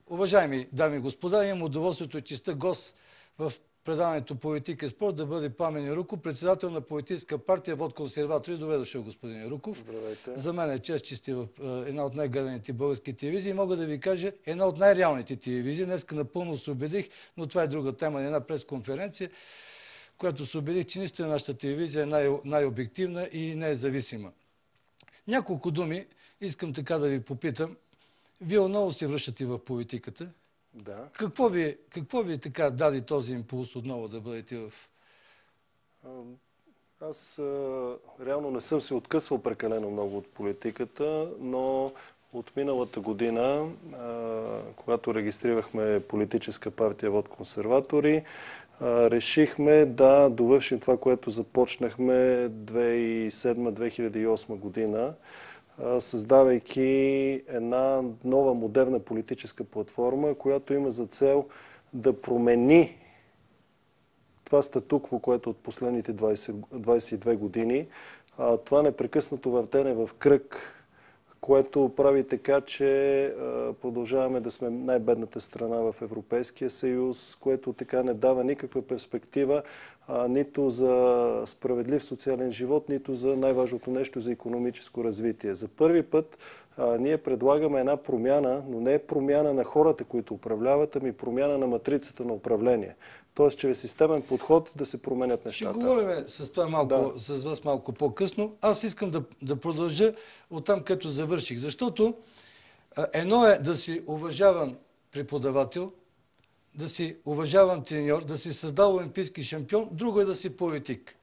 Уважаеми дами и господа, имам удоволствието и честта гост в предаването Политика и спорт да бъде Пламен Юруков, председател на политическа партия ВОД консерватори. Добре дошъл, господин Юруков. Здравейте. За мен е чест, че сте в една от най-гледаните български телевизии. Мога да ви кажа, една от най-реалните телевизии. Днеска напълно се убедих, но това е друга тема на една пресконференция, която се убедих, че наистина нашата телевизия е най-обективна и независима. Няколко думи искам така да ви попитам. Вие отново се връщате в политиката. Да. Какво ви така даде този импулс отново да бъдете в... Аз реално не съм се откъсвал прекалено много от политиката, но от миналата година, когато регистрирахме политическа партия ВОД консерватори, решихме да довършим това, което започнахме 2007-2008 година, създавайки една нова модерна политическа платформа, която има за цел да промени това статукво, което от последните 22 години, това непрекъснато въртене в кръг, което прави така, че продължаваме да сме най-бедната страна в Европейския съюз, което така не дава никаква перспектива нито за справедлив социален живот, нито за най-важното нещо, за икономическо развитие. За първи път ние предлагаме една промяна, но не е промяна на хората, които управляват, ами промяна на матрицата на управление. Тоест, чрез системен подход да се променят нещата. Ще говорим с това с вас малко по-късно. Аз искам да продължа оттам, където завърших. Защото едно е да си уважаван преподавател, да си уважаван треньор, да си създал олимпийски шампион, друго е да си политик.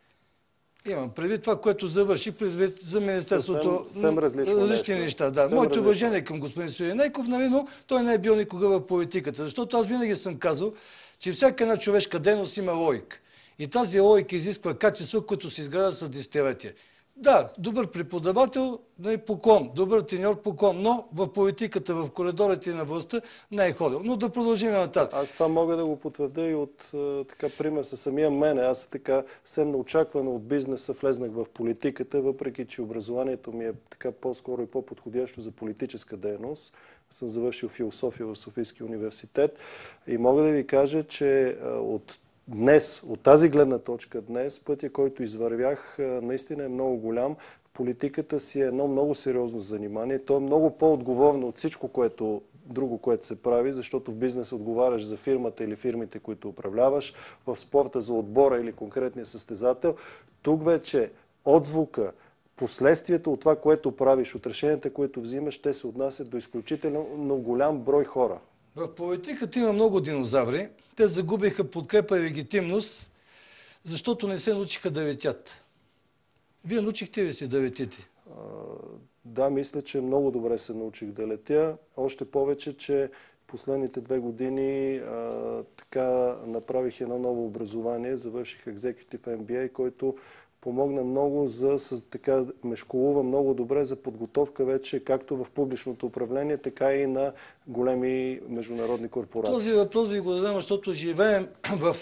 Имам предвид това, което завърши за Министерството. Различни неща. Да. Моето уважение към господин Свиренейков, но той не е бил никога в политиката. Защото аз винаги съм казал, че всяка една човешка дейност има логика. И тази логика изисква качества, които се изграждат с десетилетия. Да, добър преподавател, поклон, добър треньор, поклон, но в политиката, в коридорите на властта не е ходил. Но да продължим нататък. Аз това мога да го потвърдя и от пример със самия мене. Аз така съвсем неочаквано от бизнеса влезнах в политиката, въпреки че образованието ми е така по-скоро и по-подходящо за политическа дейност. Съм завършил философия в Софийския университет и мога да ви кажа, че от тази гледна точка днес, пътя, който извървях, наистина е много голям. Политиката си е едно много сериозно занимание. То е много по-отговорно от всичко друго, което се прави, защото в бизнес отговаряш за фирмата или фирмите, които управляваш, в спорта за отбора или конкретния състезател. Тук вече отзвука, последствието от това, което правиш, от решенията, които взимаш, те се отнасят до изключително голям брой хора. В политиката има много динозаври. Те загубиха подкрепа и легитимност, защото не се научиха да летят. Вие научихте ли се да летите? Да, мисля, че много добре се научих да летя. Още повече, че последните 2 години така направих едно ново образование, завърших Executive MBA, който помогна много ме школува много добре за подготовка вече както в публичното управление, така и на големи международни корпорации. Този въпрос ви го задам, защото живеем в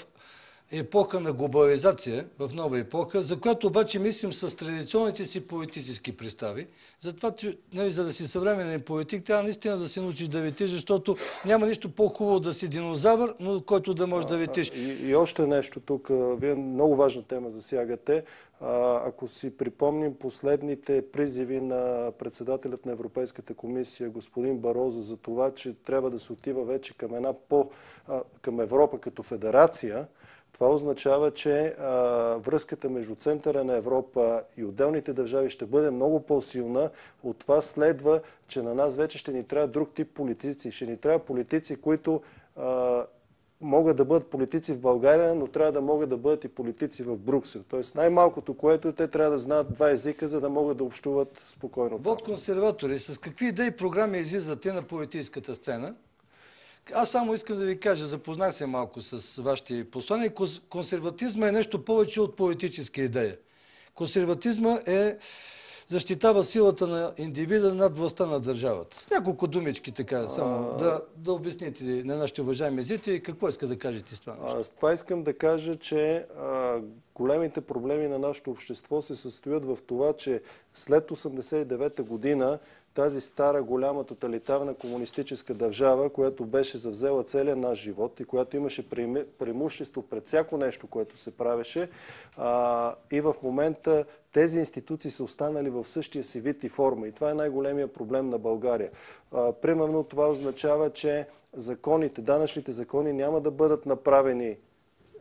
епоха на глобализация, в нова епоха, за която обаче мислим с традиционните си политически представи. Затова, за да си съвременен политик, трябва наистина да се научиш да летиш, защото няма нищо по-хубаво да си динозавър, но който да можеш да летиш. И още нещо тук. Вие много важна тема засягате. Ако си припомним последните призиви на председателят на Европейската комисия, господин Барозо, за това, че трябва да се отива вече към Европа като федерация, това означава, че връзката между центъра на Европа и отделните държави ще бъде много по-силна. От това следва, че на нас вече ще ни трябва друг тип политици. Ще ни трябва политици, които могат да бъдат политици в България, но трябва да могат да бъдат и политици в Брюксел. Тоест най-малкото, което те трябва да знаят 2 езика, за да могат да общуват спокойно. ВОД консерватори, с какви идеи и програми излизате на политическата сцена? Аз само искам да ви кажа, запознах се малко с вашите послания. Консерватизма е нещо повече от политическа идея. Консерватизма защитава силата на индивида над властта на държавата. С няколко думички така, само да обясните на нашите уважаеми зрители какво иска да кажете с това нещо. С това искам да кажа, че големите проблеми на нашето общество се състоят в това, че след 1989 година тази стара, голяма, тоталитарна комунистическа държава, която беше завзела целия наш живот и която имаше преимущество пред всяко нещо, което се правеше. И в момента тези институции са останали в същия си вид и форма. И това е най-големия проблем на България. Примерно това означава, че законите, данъчните закони няма да бъдат направени,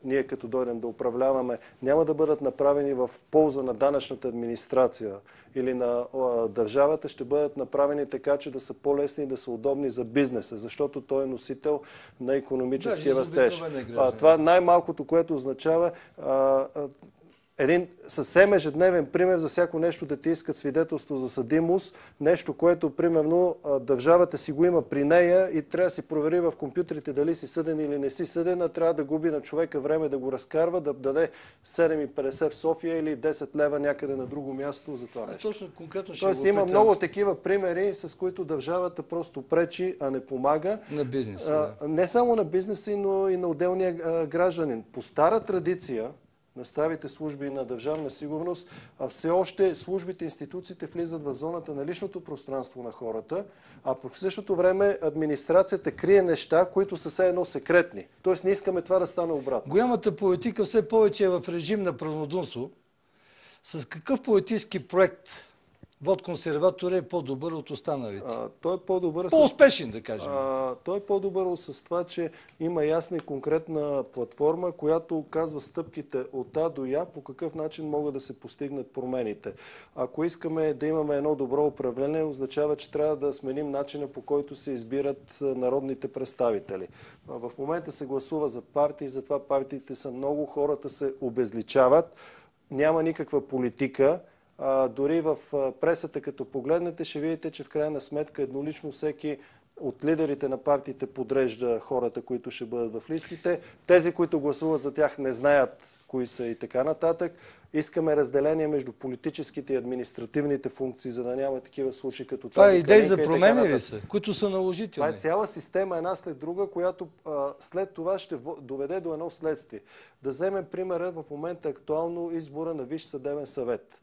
ние като дойдем да управляваме, няма да бъдат направени в полза на данъчната администрация или на държавата, ще бъдат направени така, че да са по-лесни и да са удобни за бизнеса, защото той е носител на икономически растеж. Това е най-малкото, което означава един съвсем ежедневен пример за всяко нещо да ти искат свидетелство за съдимост, нещо, което примерно държавата си го има при нея и трябва да си провери в компютрите дали си съден или не си съден, а трябва да губи на човека време да го разкарва, да даде 7,50 в София или 10 лева някъде на друго място за това нещо. Точно конкретно ще Тоест има много такива примери, с които държавата просто пречи, а не помага. На бизнеса. Не само на бизнеса, но и на отделния гражданин. По стара традиция на старите служби на държавна сигурност, все още службите, институциите влизат в зоната на личното пространство на хората, а по същото време администрацията крие неща, които са все едно секретни. Тоест не искаме това да стане обратно. Голямата политика все повече е в режим на правонодумство. С какъв политически проект вод консерватор е по-добър от останалите? Той е по-добър по-успешен, да кажем. Той е по-добър с това, че има ясна и конкретна платформа, която казва стъпките от А до Я, по какъв начин могат да се постигнат промените. Ако искаме да имаме едно добро управление, означава, че трябва да сменим начина, по който се избират народните представители. В момента се гласува за партии, затова партиите са много, хората се обезличават, няма никаква политика. Дори в пресата, като погледнете, ще видите, че в крайна сметка еднолично всеки от лидерите на партиите подрежда хората, които ще бъдат в листите. Тези, които гласуват за тях, не знаят кои са и така нататък. Искаме разделение между политическите и административните функции, за да няма такива случаи като това тази. Това идеи за промени ли са, които са наложителни? Това е цяла система, една след друга, която след това ще доведе до едно следствие. Да вземем примера в момента актуално избора на Висш съдебен съвет.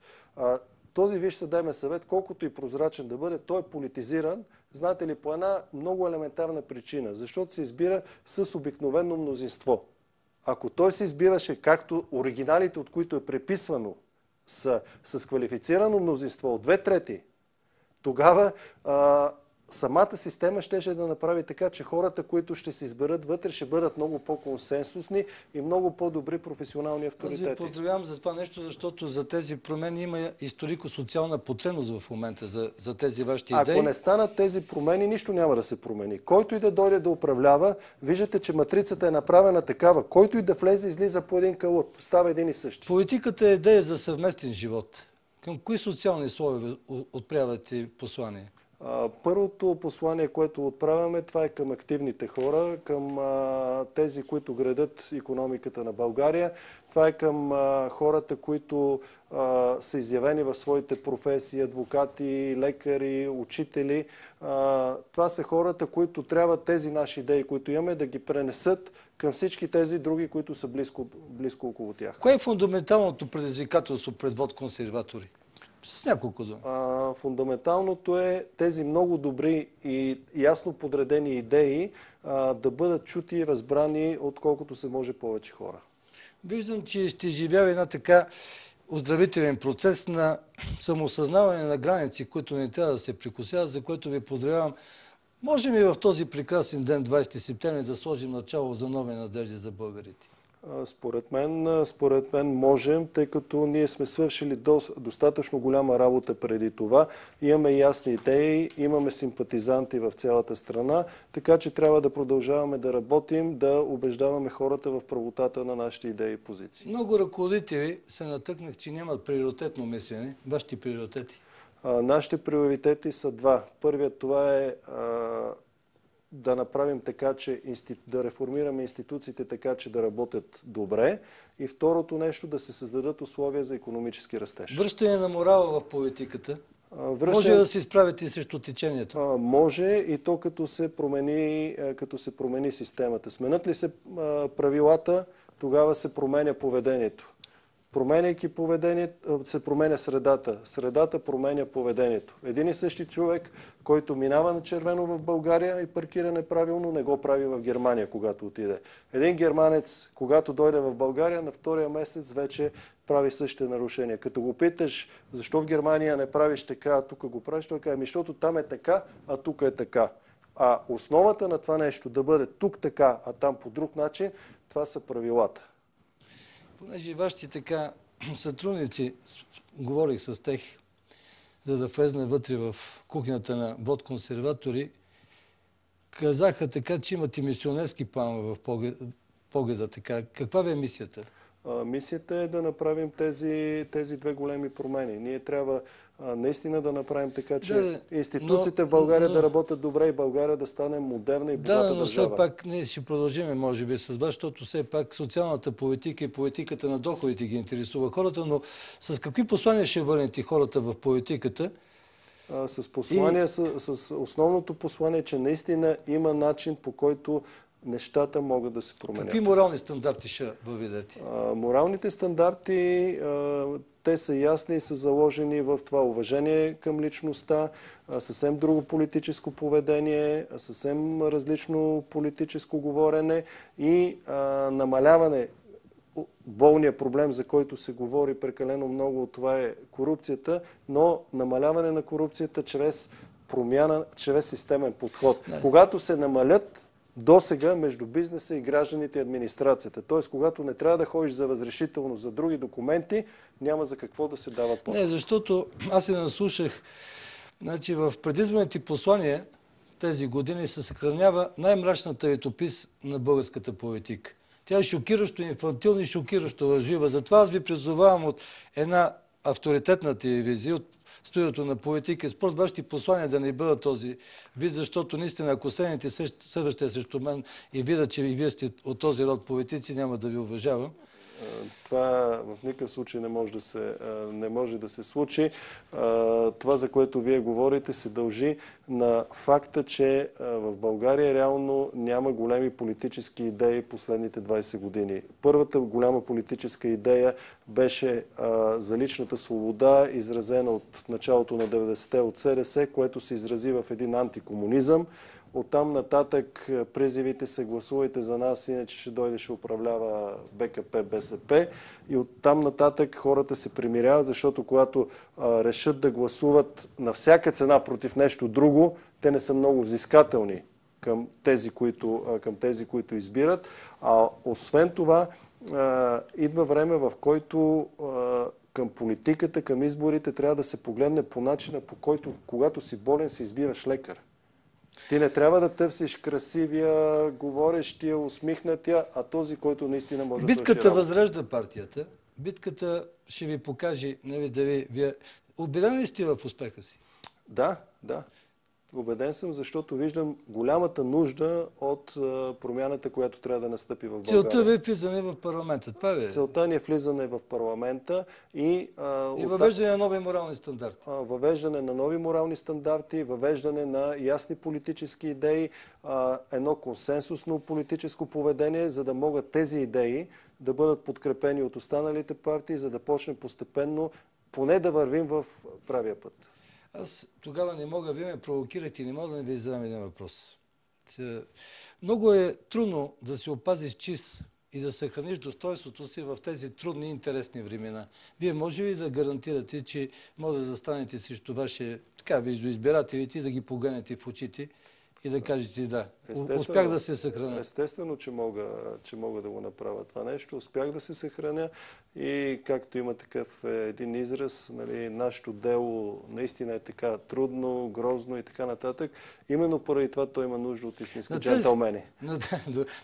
Този Висш съдебен съвет, колкото и прозрачен да бъде, той е политизиран, знаете ли, по една много елементарна причина, защото се избира с обикновено мнозинство. Ако той се избираше както оригиналите, от които е преписвано, с квалифицирано мнозинство от 2/3, тогава самата система щеше да направи така, че хората, които ще се изберат вътре, ще бъдат много по-консенсусни и много по-добри професионални авторитети. Аз ви поздравявам за това нещо, защото за тези промени има историко-социална потребност в момента за тези вашите идеи. Ако не станат тези промени, нищо няма да се промени. Който и да дойде да управлява, виждате, че матрицата е направена такава. Който и да влезе, излиза по един кълъп. Става един и същи. Политиката е идея за съвместен живот. Към кои социални слоеве отправяте послание? Първото послание, което отправяме, това е към активните хора, към тези, които градят икономиката на България. Това е към хората, които са изявени в своите професии, адвокати, лекари, учители. Това са хората, които трябва тези наши идеи, които имаме, да ги пренесат към всички тези други, които са близко около тях. Кое е фундаменталното предизвикателство пред вод консерватори? С няколко думи. Фундаменталното е тези много добри и ясно подредени идеи да бъдат чути и разбрани от колкото се може повече хора. Виждам, че сте живяли една така оздравителен процес на самосъзнаване на граници, които не трябва да се прекусяват, за което ви поздравявам. Можем ли в този прекрасен ден, 20 септември, да сложим начало за нови надежди за българите? Според мен можем, тъй като ние сме свършили достатъчно голяма работа преди това. Имаме ясни идеи, имаме симпатизанти в цялата страна, така че трябва да продължаваме да работим, да убеждаваме хората в правотата на нашите идеи и позиции. Много ръководители се натъкнах, че нямат приоритетно мислене. Вашите приоритети? Нашите приоритети са два. Първият това е да направим така, че да реформираме институциите така, че да работят добре. И второто нещо, да се създадат условия за икономически растеж. Връщане на морала в политиката. Може да се изправите срещу течението? Може и то като се промени системата. Сменят ли се правилата, тогава се променя поведението. променяйки поведението, се променя средата. Средата променя поведението. Един и същи човек, който минава на червено в България и паркира неправилно, не го прави в Германия, когато отиде. Един германец, когато дойде в България, на втория месец вече прави същите нарушения. Като го питаш, защо в Германия не правиш така, а тук го правиш, той казва, защото там е така, а тук е така. А основата на това нещо да бъде тук така, а там по друг начин, това са правилата. Понеже вашите така сътрудници, говорих с тях, за да влезна вътре в кухнята на ВОД-консерватори, казаха така, че имате мисионерски планове в погледа. Така. Каква бе мисията? Мисията е да направим тези две големи промени. Ние трябва наистина да направим така, че институциите в България да работят добре и България да стане модерна и богата държава. Да, но все пак ние ще продължим, може би, с вас, защото все пак социалната политика и политиката на доходите ги интересува хората, но с какви послания ще върнете хората в политиката? С послания, с основното послание, че наистина има начин, по който нещата могат да се променят. Какви морални стандарти ще въведете? Моралните стандарти, те са ясни и са заложени в това уважение към личността, съвсем друго политическо поведение, съвсем различно политическо говорене и намаляване. Болният проблем, за който се говори прекалено много, това е корупцията, но намаляване на корупцията чрез промяна, чрез системен подход. Когато се намалят досега между бизнеса и гражданите и администрацията. Т.е. когато не трябва да ходиш за разрешително за други документи, няма за какво да се дават помощ. Не, защото аз се наслушах, значи в предизборните послания тези години се съхранява най-мрачната летопис на българската политика. Тя е шокиращо инфантилна и шокиращо лъжлива. Затова аз ви призовавам от една авторитетна телевизия, от студиото на Политика и спорт, вашите послания да не бъдат този вид, защото наистина, ако седнете съвещате срещу мен и видят, че вие сте от този род политици, няма да ви уважавам. Това в никакъв случай не може да се случи. Това, за което вие говорите, се дължи на факта, че в България реално няма големи политически идеи последните 20 години. Първата голяма политическа идея беше за личната свобода, изразена от началото на 90-те от СДС, което се изрази в един антикомунизъм. Оттам нататък призивите се гласувайте за нас, иначе ще дойде, ще управлява БКП, БСП. И оттам нататък хората се примиряват, защото когато решат да гласуват на всяка цена против нещо друго, те не са много взискателни към тези, които избират. А освен това, идва време, в който към политиката, към изборите трябва да се погледне по начина, по който, когато си болен, си избираш лекар. Ти не трябва да търсиш красивия, говорещия, усмихнатия, а този, който наистина може да свърши работа. Битката възражда партията. Битката ще ви покаже, дали вие... Убедени ли сте в успеха си? Да. Убеден съм, защото виждам голямата нужда от промяната, която трябва да настъпи в България. Целта ви е влизане в парламента. Това е. Целта ни е влизане в парламента и въвеждане на нови морални стандарти. Въвеждане на нови морални стандарти, въвеждане на ясни политически идеи, едно консенсусно политическо поведение, за да могат тези идеи да бъдат подкрепени от останалите партии, за да почнем постепенно поне да вървим в правия път. Аз тогава не мога, вие ме провокирате и не мога да не ви задам един въпрос. Много е трудно да се опазиш чист и да съхраниш достоинството си в тези трудни и интересни времена. Вие може ли да гарантирате, че може да застанете срещу ваши избирателите и да ги погледнете в очите и да кажете да, успях да се съхраня? Естествено, че мога да го направя това нещо. Успях да се съхраня и както има такъв един израз, нашето дело наистина е така трудно, грозно и така нататък. Именно поради това той има нужда от истински джентълмени.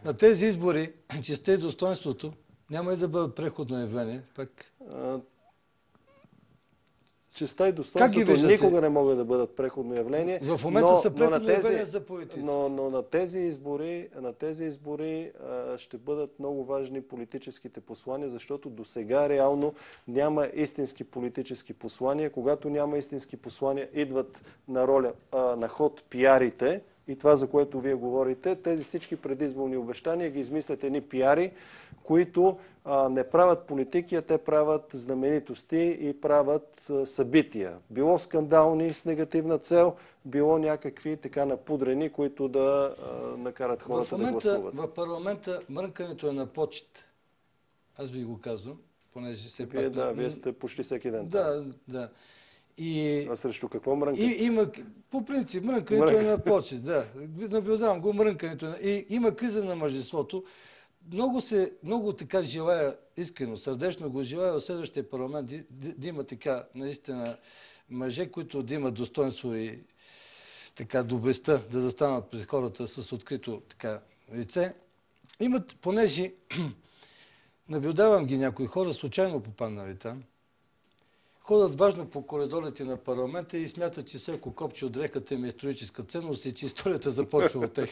На тези избори, честта и достоинството, няма и да бъдат преходно явление. Честта и достоинството никога не могат да бъдат преходно явление. В момента са преходно явление за политици. Но на тези избори ще бъдат много важни политическите послания, защото досега реално няма истински политически послания. Когато няма истински послания, идват на роля, на ход пиарите, и това, за което вие говорите, тези всички предизборни обещания ги измислят едни пиари, които не правят политики, а те правят знаменитости и правят събития. Било скандални с негативна цел, било някакви така напудрени, които да накарат хората да гласуват. В парламента мрънкането е на почет. Аз ви го казвам, понеже все пак... Вие сте почти всеки ден. Да. А срещу какво мрънкате? По принцип, мрънкането е на почет. Да. Наблюдавам го мрънкането. И има криза на мъжеството. Много така желая, искрено, сърдечно го желая в следващия парламент да има така наистина мъже, които да имат достоинство и така доблестта да застанат пред хората с открито така лице. Имат, понеже наблюдавам ги някои хора, случайно попаднали там, ходят важно по коридорите на парламента и смятат, че всяко копче от реката им е историческа ценност и че историята започва от тях.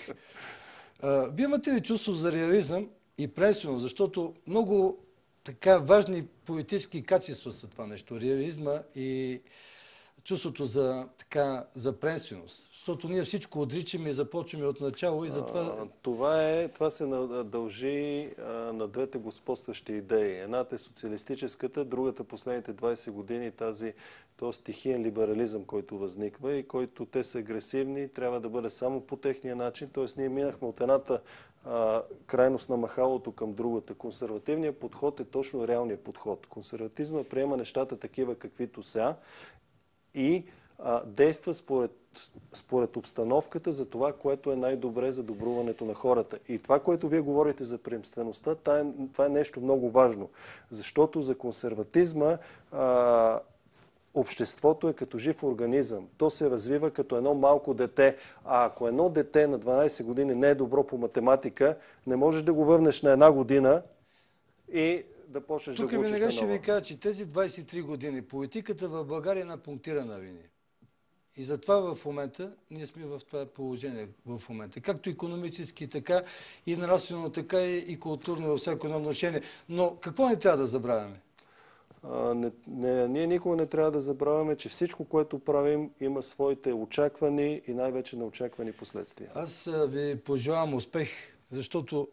Вие имате ли чувство за реализъм и пренственост, защото много така важни политически качества са това нещо. Реализма и чувството за пренственост. Защото ние всичко отричаме и започваме от начало и затова... Това се дължи на двете господстващи идеи. Едната е социалистическата, другата последните 20 години този стихиен либерализъм, който възниква и който те са агресивни, трябва да бъде само по техния начин. Тоест ние минахме от едната крайност на махалото към другата. Консервативният подход е точно реалният подход. Консерватизма приема нещата такива каквито са и действа според обстановката за това, което е най-добре за добруването на хората. И това, което вие говорите за приемствеността, това е нещо много важно. Защото за консерватизма обществото е като жив организъм. То се развива като едно малко дете. А ако едно дете на 12 години не е добро по математика, не можеш да го върнеш на една година и да почнеш да го учиш наново. Тук веднага ще ви кажа, че тези 23 години политиката в България е на пунктирана линия. И затова в момента ние сме в това положение в момента. Както икономически, така и нравствено, така и културно във всяко едно отношение. Но какво не трябва да забравяме? Ние никога не трябва да забравяме, че всичко, което правим, има своите очаквани и най-вече неочаквани последствия. Аз ви пожелавам успех, защото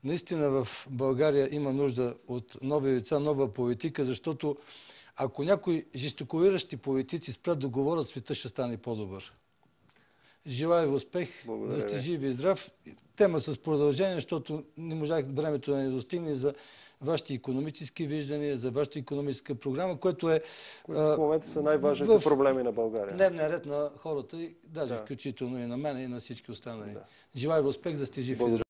наистина в България има нужда от нови лица, нова политика, защото ако някои жестикулиращи политици спрят да говорят, света ще стане по-добър. Желая ви успех, да сте живи и здрав. Тема с продължение, защото не можах времето да не достигне за вашите икономически виждания, за вашата икономическа програма, което е... в момента са най-важните проблеми на България. Дневният ред на хората, даже включително и на мен, и на всички останали. Желая ви успех, да сте жив и здрав.